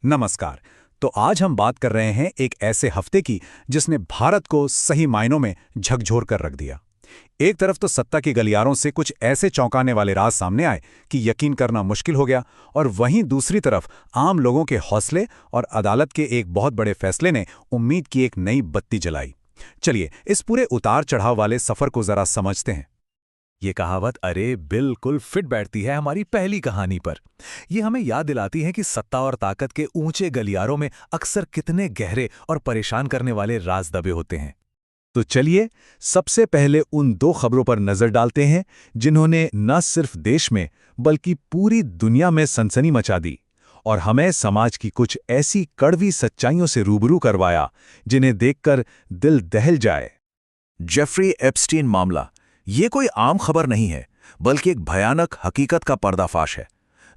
नमस्कार। तो आज हम बात कर रहे हैं एक ऐसे हफ्ते की जिसने भारत को सही मायनों में झकझोर कर रख दिया। एक तरफ तो सत्ता के गलियारों से कुछ ऐसे चौंकाने वाले राज सामने आए कि यकीन करना मुश्किल हो गया, और वहीं दूसरी तरफ आम लोगों के हौसले और अदालत के एक बहुत बड़े फैसले ने उम्मीद की एक नई बत्ती जलाई। चलिए इस पूरे उतार चढ़ाव वाले सफर को जरा समझते हैं। ये कहावत अरे बिल्कुल फिट बैठती है हमारी पहली कहानी पर। ये हमें याद दिलाती है कि सत्ता और ताकत के ऊंचे गलियारों में अक्सर कितने गहरे और परेशान करने वाले राज दबे होते हैं। तो चलिए सबसे पहले उन दो खबरों पर नजर डालते हैं जिन्होंने न सिर्फ देश में बल्कि पूरी दुनिया में सनसनी मचा दी और हमें समाज की कुछ ऐसी कड़वी सच्चाइयों से रूबरू करवाया जिन्हें देखकर दिल दहल जाए। जेफरी एप्स्टीन मामला ये कोई आम खबर नहीं है, बल्कि एक भयानक हकीकत का पर्दाफाश है।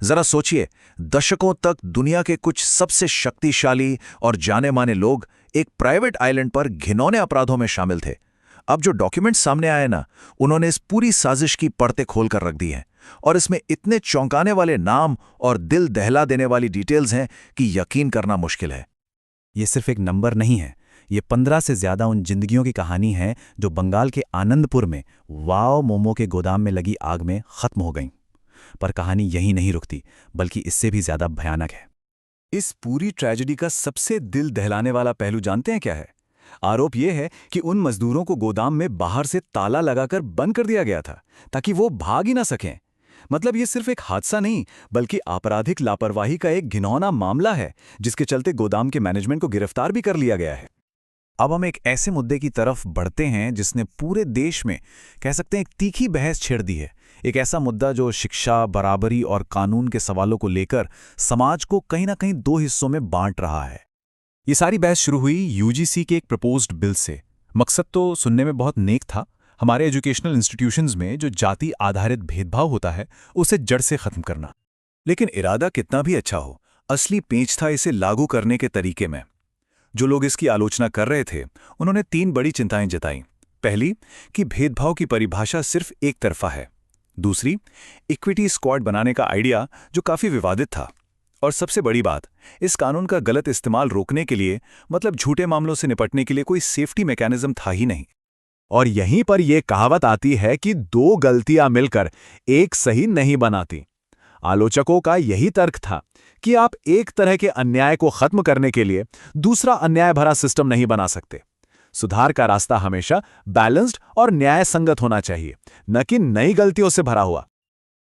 जरा सोचिए, दशकों तक दुनिया के कुछ सबसे शक्तिशाली और जाने माने लोग एक प्राइवेट आइलैंड पर घिनौने अपराधों में शामिल थे। अब जो डॉक्यूमेंट्स सामने आए ना, उन्होंने इस पूरी साजिश की परतें खोल कर रख दी हैं, और इसमें इतने चौंकाने वाले नाम और दिल दहला देने वाली डिटेल्स हैं कि यकीन करना मुश्किल है। ये सिर्फ एक नंबर नहीं है, ये 15 से ज्यादा उन जिंदगियों की कहानी है जो बंगाल के आनंदपुर में वाओ मोमो के गोदाम में लगी आग में खत्म हो गईं। पर कहानी यहीं नहीं रुकती, बल्कि इससे भी ज्यादा भयानक है। इस पूरी ट्रेजेडी का सबसे दिल दहलाने वाला पहलू जानते हैं क्या है? आरोप यह है कि उन मजदूरों को गोदाम में बाहर से ताला लगाकर बंद कर दिया गया था ताकि वो भाग ही ना सकें। मतलब ये सिर्फ एक हादसा नहीं, बल्कि आपराधिक लापरवाही का एक घिनौना मामला है, जिसके चलते गोदाम के मैनेजमेंट को गिरफ्तार भी कर लिया गया है। अब हम एक ऐसे मुद्दे की तरफ बढ़ते हैं जिसने पूरे देश में कह सकते हैं एक तीखी बहस छेड़ दी है। एक ऐसा मुद्दा जो शिक्षा, बराबरी और कानून के सवालों को लेकर समाज को कहीं ना कहीं दो हिस्सों में बांट रहा है। ये सारी बहस शुरू हुई यूजीसी के एक प्रपोज्ड बिल से। मकसद तो सुनने में बहुत नेक था, हमारे एजुकेशनल इंस्टीट्यूशंस में जो जाति आधारित भेदभाव होता है उसे जड़ से खत्म करना। लेकिन इरादा कितना भी अच्छा हो, असली पेंच था इसे लागू करने के तरीके में। जो लोग इसकी आलोचना कर रहे थे उन्होंने तीन बड़ी चिंताएं जताईं। पहली, कि भेदभाव की परिभाषा सिर्फ एक तरफा है। दूसरी, इक्विटी स्क्वाड बनाने का आइडिया जो काफी विवादित था। और सबसे बड़ी बात, इस कानून का गलत इस्तेमाल रोकने के लिए, मतलब झूठे मामलों से निपटने के लिए कोई सेफ्टी मैकेनिज्म था ही नहीं। और यहीं पर यह कहावत आती है कि दो गलतियां मिलकर एक सही नहीं बनाती। आलोचकों का यही तर्क था कि आप एक तरह के अन्याय को खत्म करने के लिए दूसरा अन्याय भरा सिस्टम नहीं बना सकते। सुधार का रास्ता हमेशा बैलेंस्ड और न्याय संगत होना चाहिए, न कि नई गलतियों से भरा हुआ।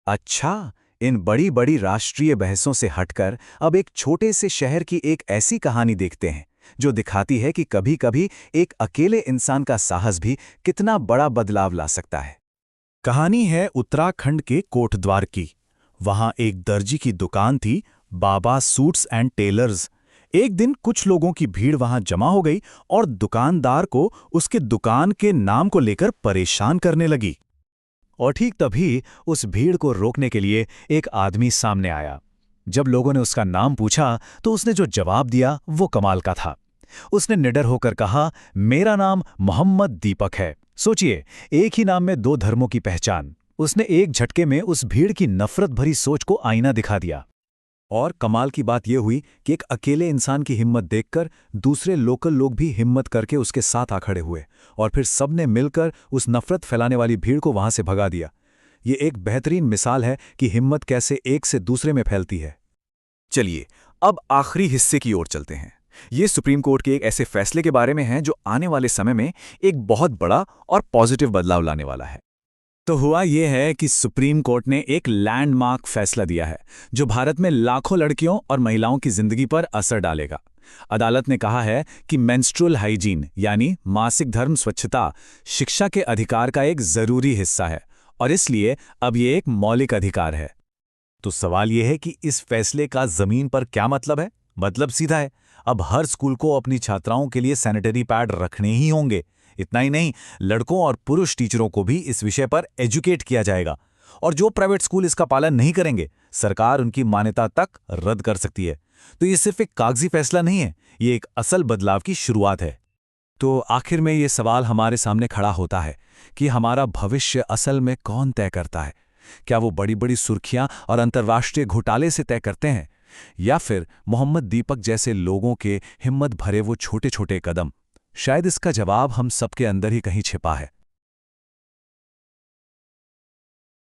अच्छा, इन बड़ी बड़ी राष्ट्रीय बहसों से हटकर अब एक छोटे से शहर की एक ऐसी कहानी देखते हैं जो दिखाती है कि कभी-कभी एक अकेले इंसान का साहस भी कितना बड़ा बदलाव ला सकता है। कहानी है उत्तराखंड के कोटद्वार की। वहां एक दर्जी की दुकान थी, बाबा सूट्स एंड टेलर्स। एक दिन कुछ लोगों की भीड़ वहां जमा हो गई और दुकानदार को उसके दुकान के नाम को लेकर परेशान करने लगी। और ठीक तभी उस भीड़ को रोकने के लिए एक आदमी सामने आया। जब लोगों ने उसका नाम पूछा तो उसने जो जवाब दिया वो कमाल का था। उसने निडर होकर कहा, मेरा नाम मोहम्मद दीपक है। सोचिए, एक ही नाम में दो धर्मों की पहचान। उसने एक झटके में उस भीड़ की नफरत भरी सोच को आईना दिखा दिया। और कमाल की बात यह हुई कि एक अकेले इंसान की हिम्मत देखकर दूसरे लोकल लोग भी हिम्मत करके उसके साथ आ खड़े हुए, और फिर सबने मिलकर उस नफरत फैलाने वाली भीड़ को वहां से भगा दिया। ये एक बेहतरीन मिसाल है कि हिम्मत कैसे एक से दूसरे में फैलती है। चलिए अब आखिरी हिस्से की ओर चलते हैं। ये सुप्रीम कोर्ट के एक ऐसे फैसले के बारे में है जो आने वाले समय में एक बहुत बड़ा और पॉजिटिव बदलाव लाने वाला है। तो हुआ यह है कि सुप्रीम कोर्ट ने एक लैंडमार्क फैसला दिया है जो भारत में लाखों लड़कियों और महिलाओं की जिंदगी पर असर डालेगा। अदालत ने कहा है कि मेंस्ट्रुअल हाइजीन यानी मासिक धर्म स्वच्छता शिक्षा के अधिकार का एक जरूरी हिस्सा है, और इसलिए अब ये एक मौलिक अधिकार है। तो सवाल यह है कि इस फैसले का जमीन पर क्या मतलब है? मतलब सीधा है, अब हर स्कूल को अपनी छात्राओं के लिए सैनिटरी पैड रखने ही होंगे। इतना ही नहीं, लड़कों और पुरुष टीचरों को भी इस विषय पर एजुकेट किया जाएगा, और जो प्राइवेट स्कूल इसका पालन नहीं करेंगे, सरकार उनकी मान्यता तक रद्द कर सकती है। तो ये सिर्फ एक कागजी फैसला नहीं है, ये एक असल बदलाव की शुरुआत है। तो आखिर में ये सवाल हमारे सामने खड़ा होता है कि हमारा भविष्य असल में कौन तय करता है? क्या वो बड़ी बड़ी सुर्खियां और अंतर्राष्ट्रीय घोटाले से तय करते हैं, या फिर मोहम्मद दीपक जैसे लोगों के हिम्मत भरे वो छोटे छोटे कदम? शायद इसका जवाब हम सबके अंदर ही कहीं छिपा है।